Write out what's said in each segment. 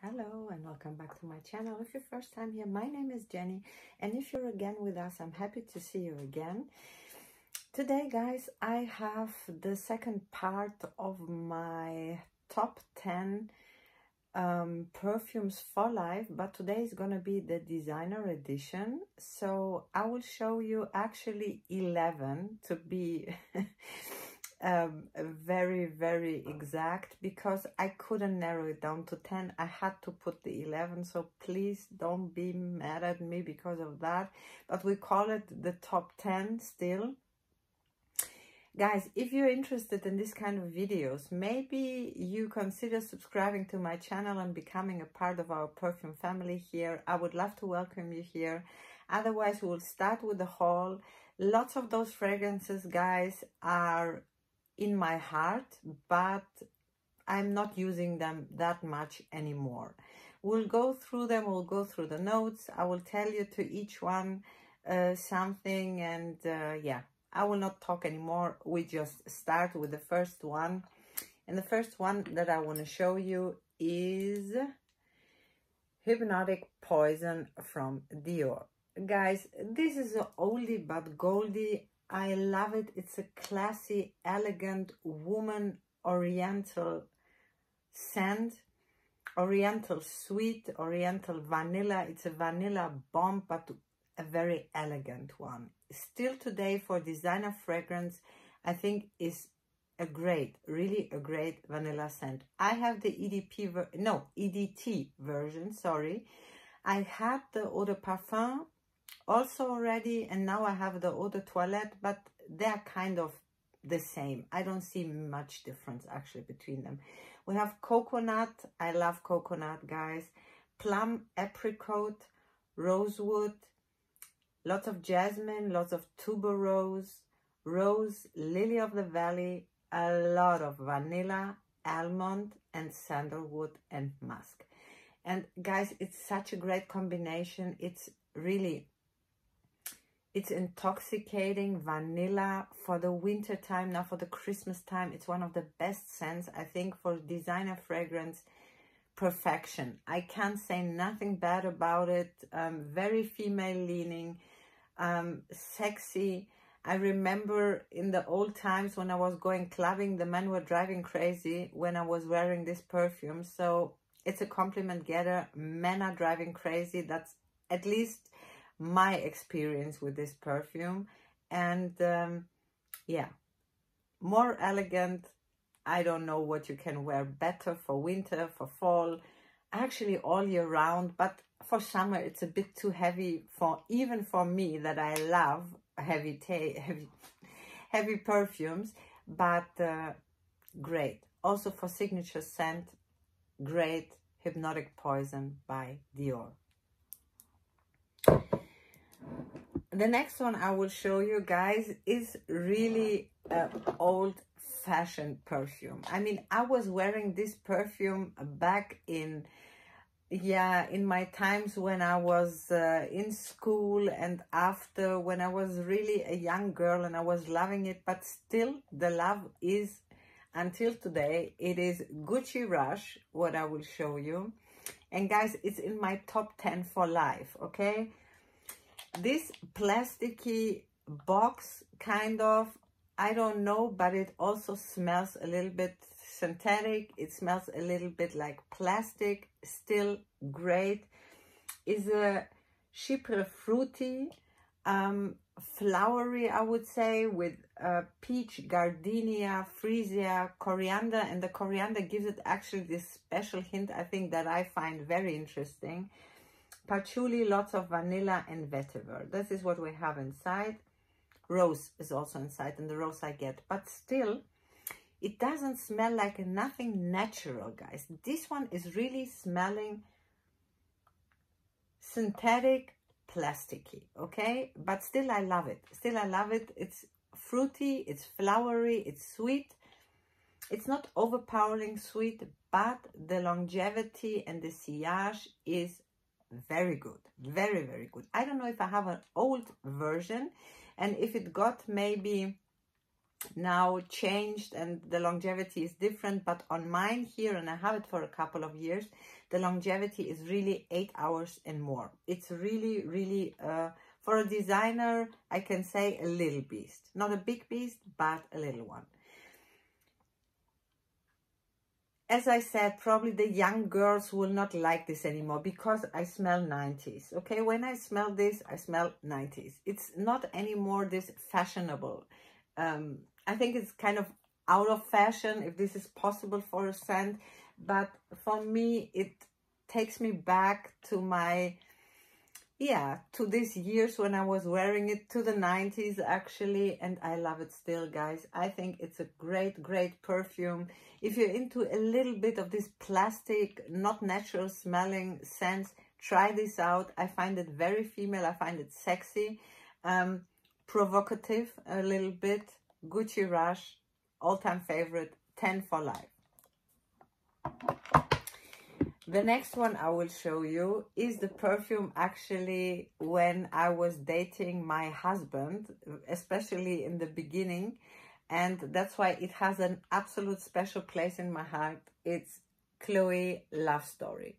Hello and welcome back to my channel. If you're first time here, my name is Jenny, and if you're again with us, I'm happy to see you again. Today, guys, I have the second part of my top 10 perfumes for life, but today is gonna be the designer edition. So I will show you actually 11 to be very exact, because I couldn't narrow it down to 10. I had to put the 11, so please don't be mad at me because of that, but we call it the top 10 still. Guys, if you're interested in this kind of videos, maybe you consider subscribing to my channel and becoming a part of our perfume family here. I would love to welcome you here. Otherwise, we'll start with the haul. Lots of those fragrances, guys, are in my heart, but I'm not using them that much anymore. We'll go through them, we'll go through the notes. I will tell you to each one something, and yeah, I will not talk anymore. We just start with the first one. And the first one that I want to show you is Hypnotic Poison from Dior. Guys, this is an oldie but goldie. I love it. It's a classy, elegant, woman oriental scent, oriental sweet, oriental vanilla. It's a vanilla bomb, but a very elegant one. Still today, for designer fragrance, I think is a great, really a great vanilla scent. I have the EDT version, sorry. I had the Eau de Parfum also already, and now I have the Eau de Toilette, but they're kind of the same. I don't see much difference actually between them. We have coconut. I love coconut, guys. Plum, apricot, rosewood, lots of jasmine, lots of tuberose, rose, lily of the valley, a lot of vanilla, almond, and sandalwood and musk. And guys, it's such a great combination. It's really, it's intoxicating vanilla for the winter time. Now for the Christmas time, it's one of the best scents, I think, for designer fragrance. Perfection. I can't say nothing bad about it. Very female leaning, sexy. I remember in the old times when I was going clubbing, the men were driving crazy when I was wearing this perfume. So it's a compliment getter. Men are driving crazy. That's at least my experience with this perfume. And yeah, more elegant. I don't know what you can wear better for winter, for fall, actually all year round. But for summer, it's a bit too heavy for even for me, that I love heavy perfumes. But great. Also for signature scent, great. Hypnotic Poison by Dior. The next one I will show you, guys, is really an old-fashioned perfume. I mean, I was wearing this perfume back in, yeah, in my times when I was in school, and after, when I was really a young girl, and I was loving it. But still, the love is, until today, it is Gucci Rash, what I will show you. And guys, it's in my top 10 for life, okay? This plasticky box, kind of, I don't know, but it also smells a little bit synthetic. It smells a little bit like plastic, still great. Is a chypre fruity, flowery, I would say, with peach, gardenia, freesia, coriander, and the coriander gives it actually this special hint, I think, that I find very interesting. Patchouli, lots of vanilla and vetiver. This is what we have inside. Rose is also inside, and the rose I get. But still, it doesn't smell like nothing natural, guys. This one is really smelling synthetic, plasticky, okay? But still, I love it. Still, I love it. It's fruity, it's flowery, it's sweet. It's not overpowering sweet, but the longevity and the sillage is very good. Very good. I don't know if I have an old version, and if it got maybe now changed and the longevity is different, but on mine here, and I have it for a couple of years, the longevity is really 8 hours and more. It's really, really, for a designer, I can say a little beast. Not a big beast, but a little one. As I said, probably the young girls will not like this anymore because I smell 90s. Okay, when I smell this, I smell 90s. It's not anymore this fashionable. I think it's kind of out of fashion if this is possible for a scent. But for me, it takes me back to my, yeah, to these years when I was wearing it, to the 90s actually, and I love it still, guys. I think it's a great, great perfume. If you're into a little bit of this plastic, not natural smelling scents, try this out. I find it very female. I find it sexy, provocative a little bit. Gucci Rash, all-time favorite, 10 for life. The next one I will show you is the perfume actually when I was dating my husband, especially in the beginning, and that's why it has an absolute special place in my heart. It's Chloe Lovestory.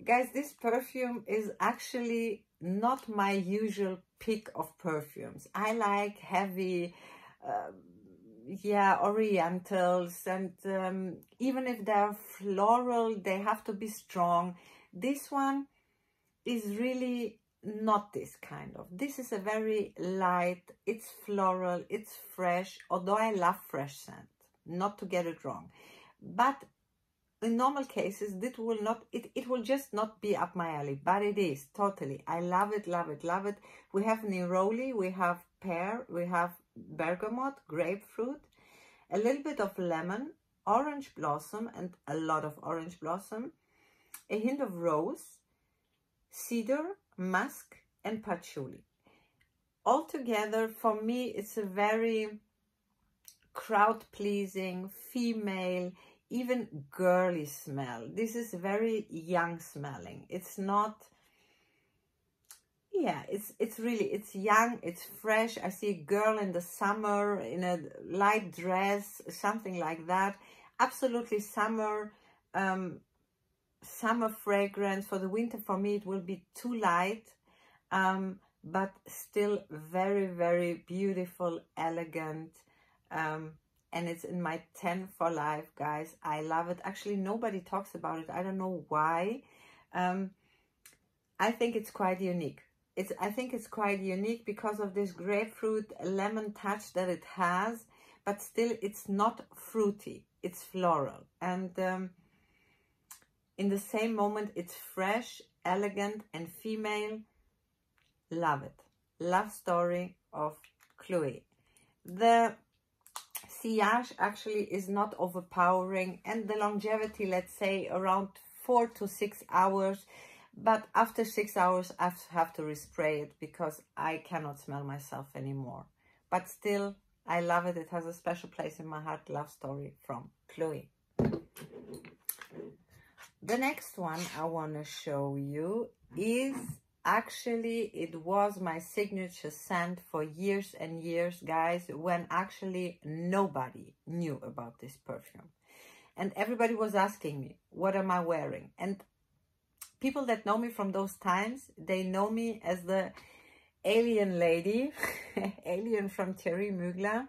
Guys, this perfume is actually not my usual pick of perfumes. I like heavy, yeah, orientals, and even if they're floral, they have to be strong. This one is really not this kind of. This is a very light, it's floral, it's fresh, although I love fresh scent, not to get it wrong. But in normal cases, it will not, it will just not be up my alley, but it is totally. I love it, love it, love it. We have neroli, we have pear, we have bergamot, grapefruit, a little bit of lemon, orange blossom, and a lot of orange blossom, a hint of rose, cedar, musk, and patchouli. Altogether, for me, it's a very crowd-pleasing, female, even girly smell. This is very young smelling. It's not, yeah, it's really, it's young, it's fresh. I see a girl in the summer in a light dress, something like that. Absolutely summer, summer fragrance. For the winter, for me, it will be too light, but still very, very beautiful, elegant, and it's in my 10 for life, guys. I love it. Actually, nobody talks about it. I don't know why. I think it's quite unique. I think it's quite unique because of this grapefruit lemon touch that it has, but still it's not fruity. It's floral. And in the same moment, it's fresh, elegant, and female. Love it. Lovestory of Chloe. The sillage actually is not overpowering, and the longevity, let's say around 4 to 6 hours. But after 6 hours, I have to respray it because I cannot smell myself anymore. But still, I love it. It has a special place in my heart. Lovestory from Chloe. The next one I want to show you is actually, it was my signature scent for years and years, guys, when actually nobody knew about this perfume. And everybody was asking me, what am I wearing? And people that know me from those times, they know me as the alien lady, alien from Thierry Mugler.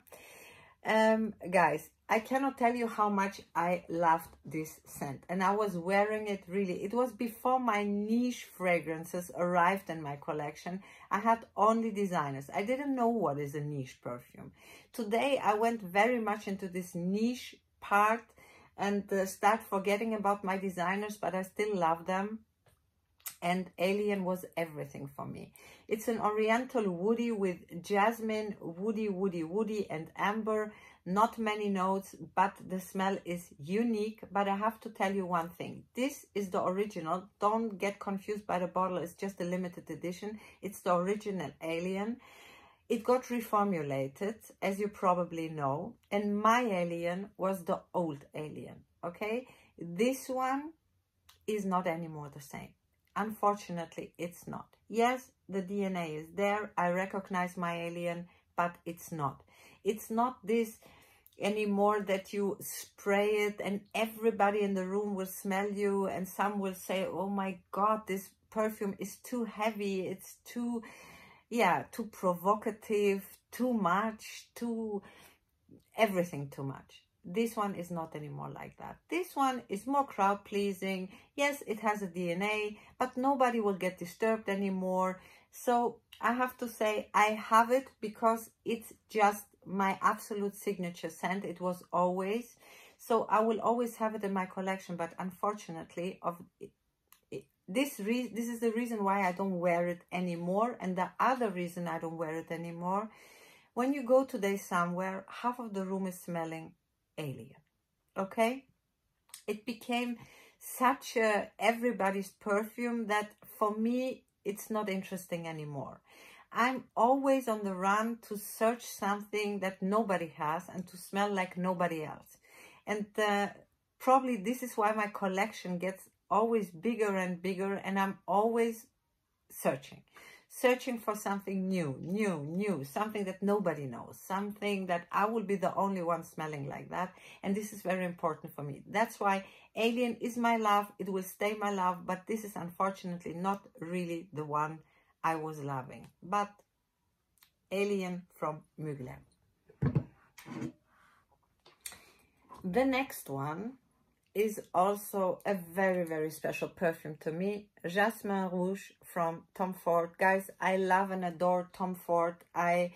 Guys, I cannot tell you how much I loved this scent. And I was wearing it really. It was before my niche fragrances arrived in my collection. I had only designers. I didn't know what is a niche perfume. Today, I went very much into this niche part and start forgetting about my designers, but I still love them. And Alien was everything for me. It's an oriental woody with jasmine, woody, and amber. Not many notes, but the smell is unique. But I have to tell you one thing. This is the original. Don't get confused by the bottle. It's just a limited edition. It's the original Alien. It got reformulated, as you probably know. And my Alien was the old Alien, okay? This one is not anymore the same. Unfortunately, it's not. Yes, the DNA is there. I recognize my Alien, but it's not. It's not this anymore that you spray it and everybody in the room will smell you, and some will say, oh my God, this perfume is too heavy, it's too, yeah, too provocative, too much, too everything too much. This one is not anymore like that. This one is more crowd pleasing. Yes, it has a DNA, but nobody will get disturbed anymore. So I have to say I have it because it's just my absolute signature scent. It was always. So I will always have it in my collection, but unfortunately this is the reason why I don't wear it anymore. And the other reason I don't wear it anymore, when you go today somewhere, half of the room is smelling alien. Okay, it became such a everybody's perfume that for me it's not interesting anymore. I'm always on the run to search something that nobody has and to smell like nobody else. And probably this is why my collection gets always bigger and bigger, and I'm always searching for something new, something that nobody knows, something that I will be the only one smelling like that. And this is very important for me. That's why alien is my love. It will stay my love, but this is unfortunately not really the one I was loving. But alien from Mugler. The next one is also a very, very special perfume to me. Jasmine Rouge from Tom Ford. Guys, I love and adore Tom Ford. I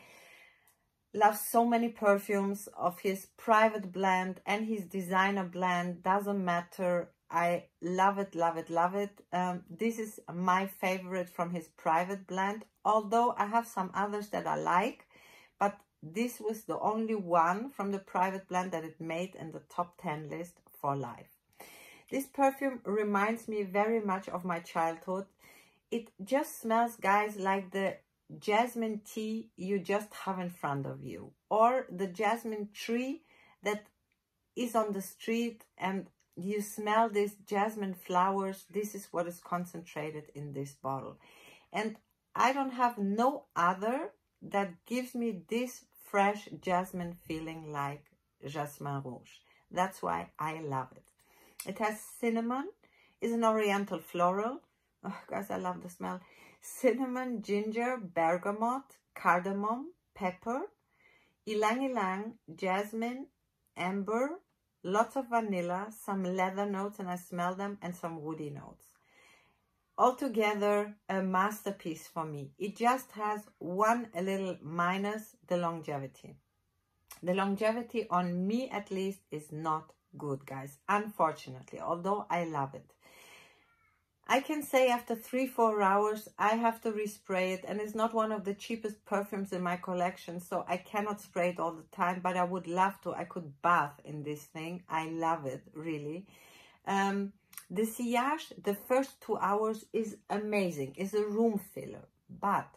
love so many perfumes of his private blend and his designer blend. Doesn't matter. I love it, love it, love it. This is my favorite from his private blend. Although I have some others that I like, but this was the only one from the private blend that it made in the top 10 list for life. This perfume reminds me very much of my childhood. It just smells, guys, like the jasmine tea you just have in front of you, or the jasmine tree that is on the street and you smell these jasmine flowers. This is what is concentrated in this bottle. And I don't have no other that gives me this fresh jasmine feeling like Jasmine Rouge. That's why I love it. It has cinnamon, is an oriental floral. Oh, guys, I love the smell. Cinnamon, ginger, bergamot, cardamom, pepper, ylang ylang, jasmine, amber, lots of vanilla, some leather notes, and I smell them, and some woody notes. Altogether, a masterpiece for me. It just has one little minus, the longevity. The longevity on me, at least, is not good, guys, unfortunately, although I love it. I can say after 3-4 hours I have to respray it, and it's not one of the cheapest perfumes in my collection, so I cannot spray it all the time, but I would love to. I could bath in this thing. I love it, really. The sillage, the first 2 hours is amazing. It's a room filler, but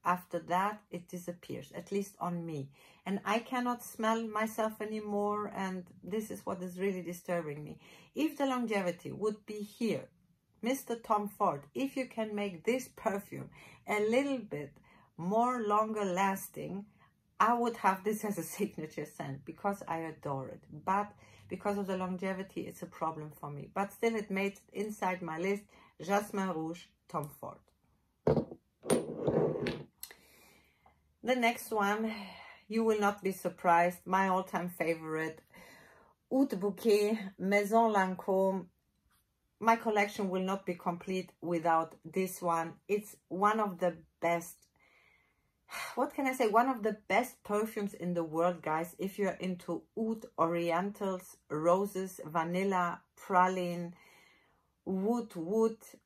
after that it disappears, at least on me, and I cannot smell myself anymore, and this is what is really disturbing me. If the longevity would be here, Mr. Tom Ford, if you can make this perfume a little bit more longer lasting, I would have this as a signature scent because I adore it. But because of the longevity, it's a problem for me. But still, it made inside my list Jasmine Rouge, Tom Ford. The next one, you will not be surprised, my all-time favorite, Bouquet, Maison Lancôme. My collection will not be complete without this one. It's one of the best, what can I say, one of the best perfumes in the world, guys. If you're into oud, orientals, roses, vanilla, praline, wood,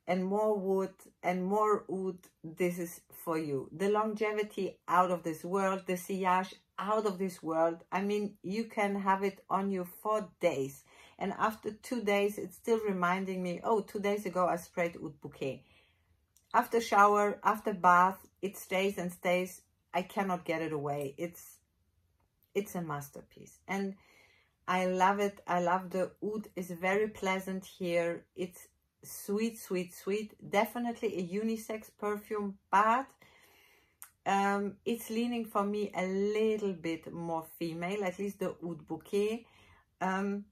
and more oud, this is for you. The longevity out of this world, the sillage out of this world. I mean, you can have it on you for days. And after 2 days, it's still reminding me, oh, 2 days ago I sprayed Oud Bouquet. After shower, after bath, it stays and stays. I cannot get it away. It's a masterpiece. And I love it. I love the oud. It's very pleasant here. It's sweet, sweet, sweet. Definitely a unisex perfume, but It's leaning for me a little bit more female, at least the oud bouquet. And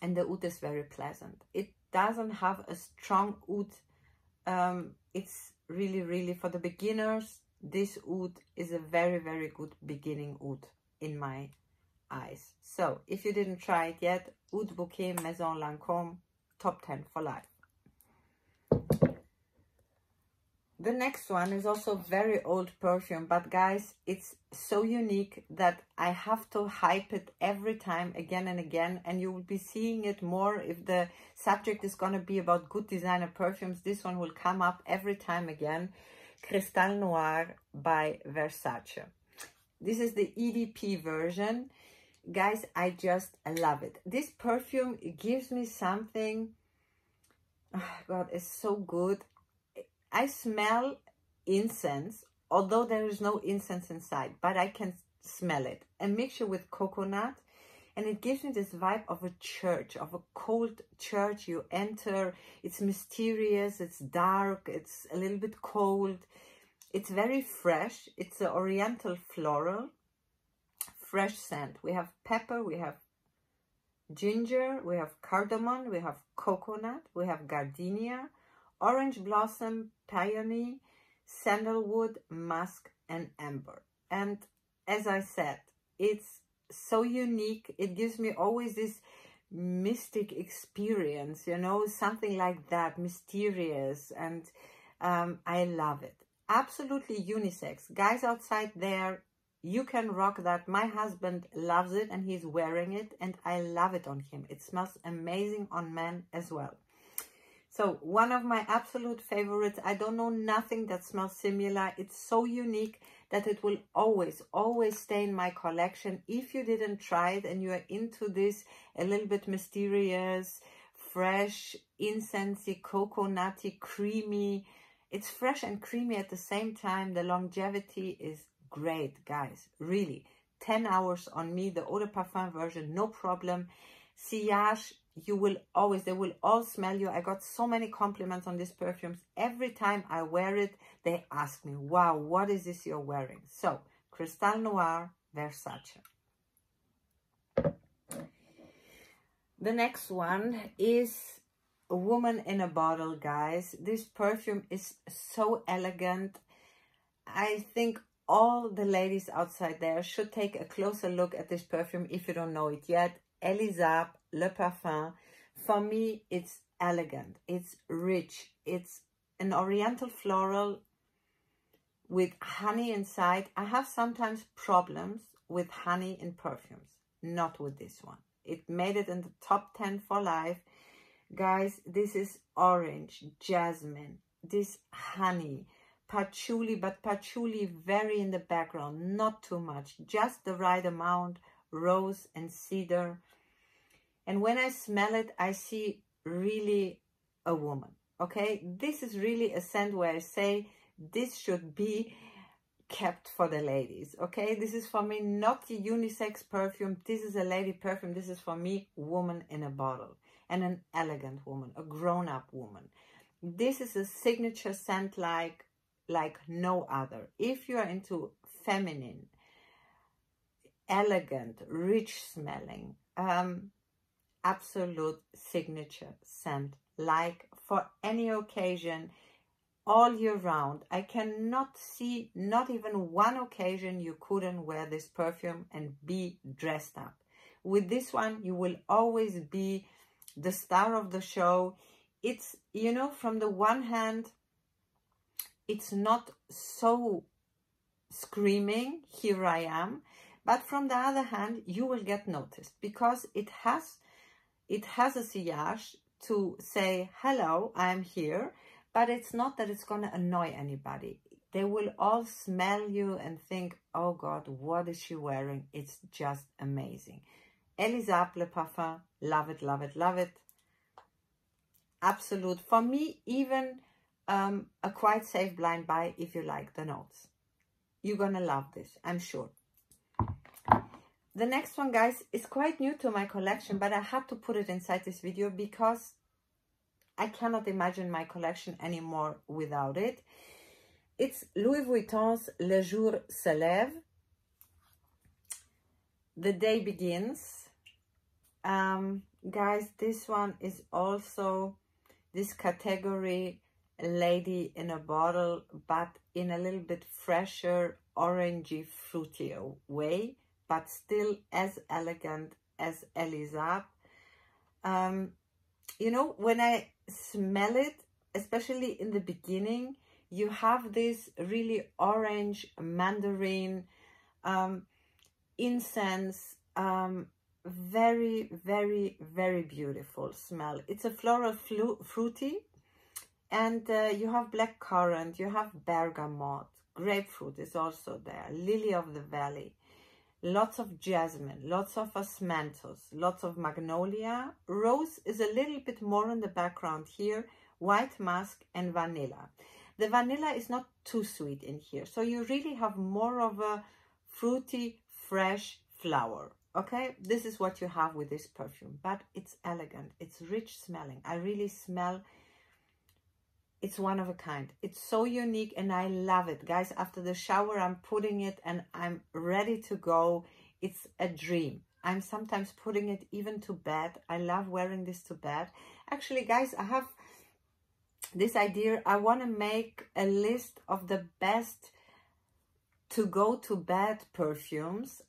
the oud is very pleasant. It doesn't have a strong oud. It's really for the beginners. This oud is a very good beginning oud in my eyes. So if you didn't try it yet, oud bouquet Maison Lancome, top 10 for life. The next one is also very old perfume, but guys, it's so unique that I have to hype it every time again and again, and you will be seeing it more if the subject is going to be about good designer perfumes. This one will come up every time again. Cristal Noir by Versace. This is the EDP version. Guys, I just love it. This perfume, it gives me something, oh God, it's so good. I smell incense, although there is no incense inside, but I can smell it. A mixture with coconut, and it gives me this vibe of a church, of a cold church. You enter, it's mysterious, it's dark, it's a little bit cold. It's very fresh. It's an oriental floral, fresh scent. We have pepper, we have ginger, we have cardamom, we have coconut, we have gardenia, orange blossom, peony, sandalwood, musk, and amber. And as I said, it's so unique. It gives me always this mystic experience, you know, something like that, mysterious, and I love it. Absolutely unisex. Guys outside there, you can rock that. My husband loves it and he's wearing it, and I love it on him. It smells amazing on men as well. So one of my absolute favorites. I don't know nothing that smells similar. It's so unique that it will always stay in my collection. If you didn't try it and you are into this a little bit mysterious, fresh, incensey, coconutty, creamy, it's fresh and creamy at the same time. The longevity is great, guys. Really, 10 hours on me. The eau de parfum version, no problem. Sillage, you will always, they will all smell you. I got so many compliments on these perfumes. Every time I wear it, they ask me, wow, what is this you're wearing? So, Cristal Noir, Versace. The next one is a woman in a bottle, guys. This perfume is so elegant. I think all the ladies outside there should take a closer look at this perfume if you don't know it yet. Elisab, Le Parfum. For me, it's elegant, it's rich, it's an oriental floral with honey inside. I have sometimes problems with honey in perfumes, not with this one. It made it in the top 10 for life. Guys, this is orange, jasmine, this honey, patchouli, but patchouli very in the background, not too much, just the right amount, rose and cedar. And when I smell it, I see really a woman, okay? This is really a scent where I say this should be kept for the ladies, okay? This is for me not the unisex perfume. This is a lady perfume. This is for me woman in a bottle, and an elegant woman, a grown-up woman. This is a signature scent like no other. If you are into feminine, elegant, rich smelling, absolute signature scent, like for any occasion, all year round. I cannot see not even one occasion you couldn't wear this perfume and be dressed up. With this one, you will always be the star of the show. It's, you know, from the one hand, it's not so screaming, here I am, but from the other hand, you will get noticed because it has a sillage to say, hello, I'm here, but it's not that it's going to annoy anybody. They will all smell you and think, oh God, what is she wearing? It's just amazing. Elisab Le Parfum, love it, love it, love it. Absolute. For me, even a quite safe blind buy if you like the notes. You're going to love this, I'm sure. The next one, guys, is quite new to my collection, but I had to put it inside this video because I cannot imagine my collection anymore without it. It's Louis Vuitton's Le Jour, celeb. The day begins. Guys, this one is also this category, lady in a bottle, but in a little bit fresher, orangey, fruitier way, but still as elegant as Elisab. You know, when I smell it, especially in the beginning, you have this really orange mandarin incense, very, very, very beautiful smell. It's a floral fruity, and you have black currant, you have bergamot, grapefruit is also there, lily of the valley, lots of jasmine, lots of osmanthus, lots of magnolia. Rose is a little bit more in the background here, white musk and vanilla. The vanilla is not too sweet in here, so you really have more of a fruity, fresh flower. Okay, this is what you have with this perfume, but it's elegant, it's rich smelling. I really smell, it's one of a kind. It's so unique and I love it. Guys, after the shower, I'm putting it and I'm ready to go. It's a dream. I'm sometimes putting it even to bed. I love wearing this to bed. Actually, guys, I have this idea. I want to make a list of the best to go to bed perfumes,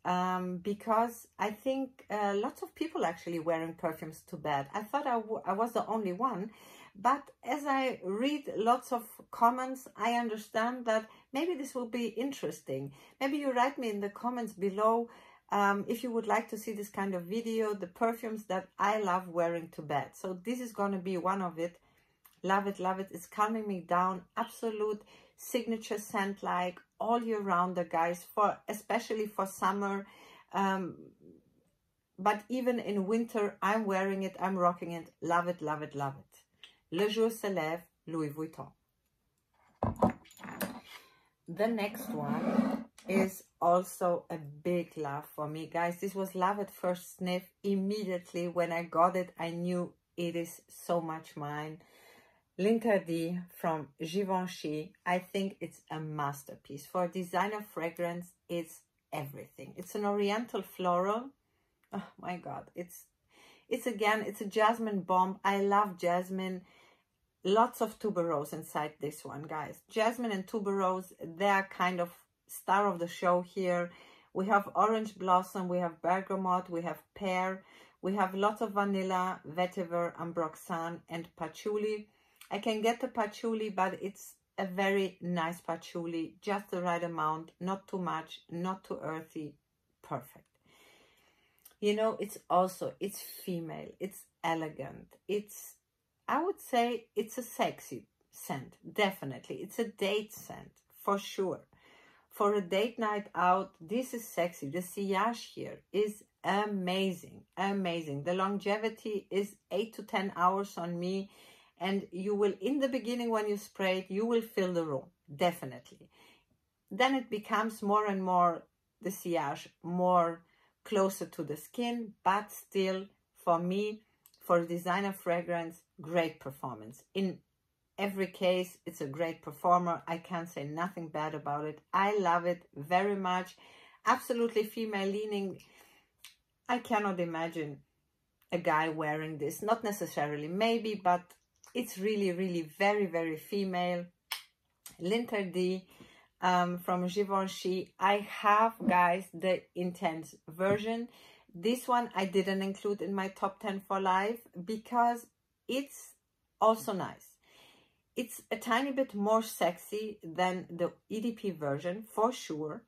because I think lots of people actually wearing perfumes to bed. I thought I was the only one, but as I read lots of comments, I understand that maybe this will be interesting. Maybe you write me in the comments below if you would like to see this kind of video, the perfumes that I love wearing to bed. So this is going to be one of it. Love it, love it. It's calming me down. Absolute signature scent, like all year round, the guys, for especially for summer, but even in winter, I'm wearing it, I'm rocking it. Love it, love it, love it. Le Jour, celeb, Louis Vuitton. The next one is also a big love for me, guys. This was love at first sniff. Immediately when I got it, I knew it is so much mine. L'Interdit from Givenchy. I think it's a masterpiece. For a designer fragrance, it's everything. It's an oriental floral. Oh my God. It's again, it's a jasmine bomb. I love jasmine. Lots of tuberose inside this one, guys. Jasmine and tuberose, they're kind of star of the show here. We have orange blossom, we have bergamot, we have pear, we have lots of vanilla, vetiver, ambroxan, and patchouli. I can get the patchouli, but it's a very nice patchouli, just the right amount, not too much, not too earthy, perfect. You know, it's female, it's elegant, it's, I would say it's a sexy scent, definitely. It's a date scent, for sure. For a date night out, this is sexy. The sillage here is amazing, amazing. The longevity is 8 to 10 hours on me. And you will, in the beginning when you spray it, you will fill the room, definitely. Then it becomes more and more, the sillage, more closer to the skin, but still, for me, for a designer fragrance, great performance. In every case, it's a great performer. I can't say nothing bad about it. I love it very much. Absolutely female leaning. I cannot imagine a guy wearing this. Not necessarily, maybe, but it's really, really very, very female. L'Interdit from Givenchy. I have, guys, the intense version. This one I didn't include in my top 10 for life because it's also nice. It's a tiny bit more sexy than the EDP version, for sure.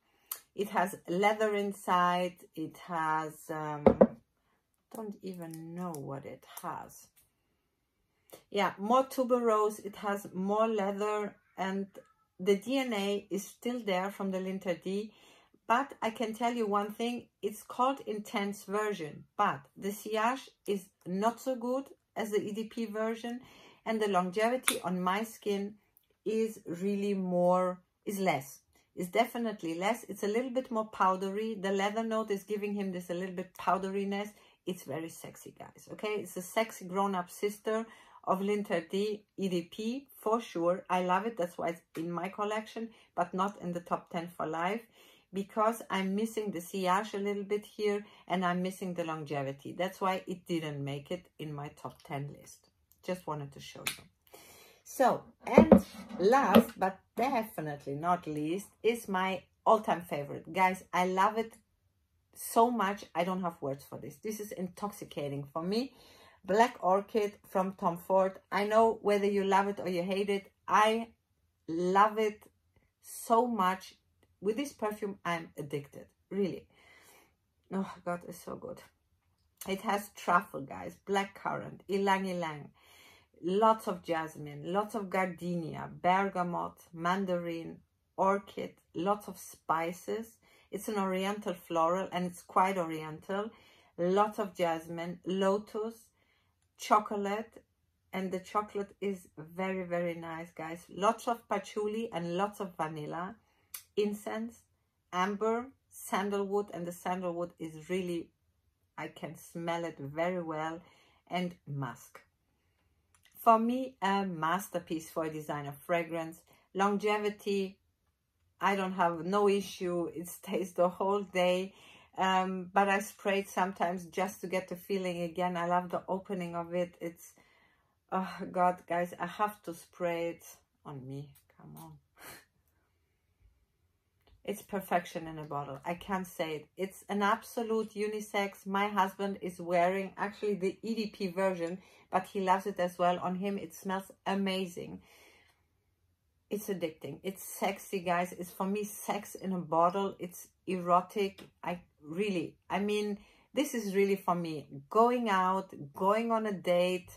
It has leather inside. It has, don't even know what it has. Yeah, more tuberose, it has more leather, and the DNA is still there from the L'Interdit. But I can tell you one thing, it's called intense version, but the sillage is not so good as the EDP version, and the longevity on my skin is really more, is less. It's definitely less. It's a little bit more powdery. The leather note is giving him this a little bit powderiness. It's very sexy, guys, okay? It's a sexy grown-up sister of Linter EDP, for sure. I love it. That's why it's in my collection, but not in the top 10 for life, because I'm missing the sillage a little bit here, and I'm missing the longevity. That's why it didn't make it in my top 10 list. Just wanted to show you. So, and last but definitely not least is my all-time favorite. Guys, I love it so much. I don't have words for this. This is intoxicating for me. Black Orchid from Tom Ford. I know whether you love it or you hate it. I love it so much. With this perfume, I'm addicted. Really. Oh, God, it's so good. It has truffle, guys. Blackcurrant, ylang ylang. Lots of jasmine, lots of gardenia, bergamot, mandarin, orchid, lots of spices. It's an oriental floral, and it's quite oriental. Lots of jasmine, lotus, chocolate, and the chocolate is very, very nice, guys. Lots of patchouli and lots of vanilla, incense, amber, sandalwood, and the sandalwood is really, I can smell it very well, and musk. For me, a masterpiece for a designer fragrance. Longevity, I don't have no issue. It stays the whole day. But I spray it sometimes just to get the feeling again. I love the opening of it. It's, oh God, guys, I have to spray it on me. Come on. It's perfection in a bottle. I can't say it. It's an absolute unisex. My husband is wearing actually the EDP version, but he loves it as well. On him, it smells amazing. It's addicting. It's sexy, guys. It's, for me, sex in a bottle. It's erotic. I mean, this is really for me. Going out, going on a date.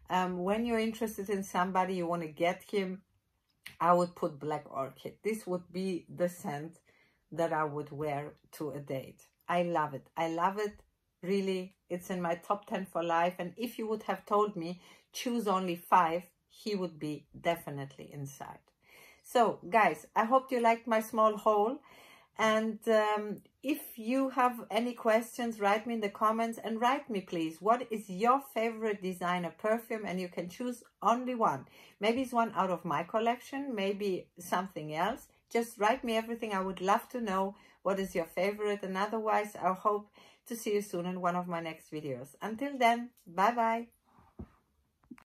When you're interested in somebody, you want to get him, I would put Black Orchid. This would be the scent that I would wear to a date. I love it. I love it. Really, it's in my top 10 for life. And if you would have told me choose only 5, he would be definitely inside. So, guys, I hope you liked my small haul. And if you have any questions, write me in the comments, and write me, please, what is your favorite designer perfume? And you can choose only one. Maybe it's one out of my collection, maybe something else. Just write me everything. I would love to know what is your favorite. And otherwise, I hope to see you soon in one of my next videos. Until then, bye-bye.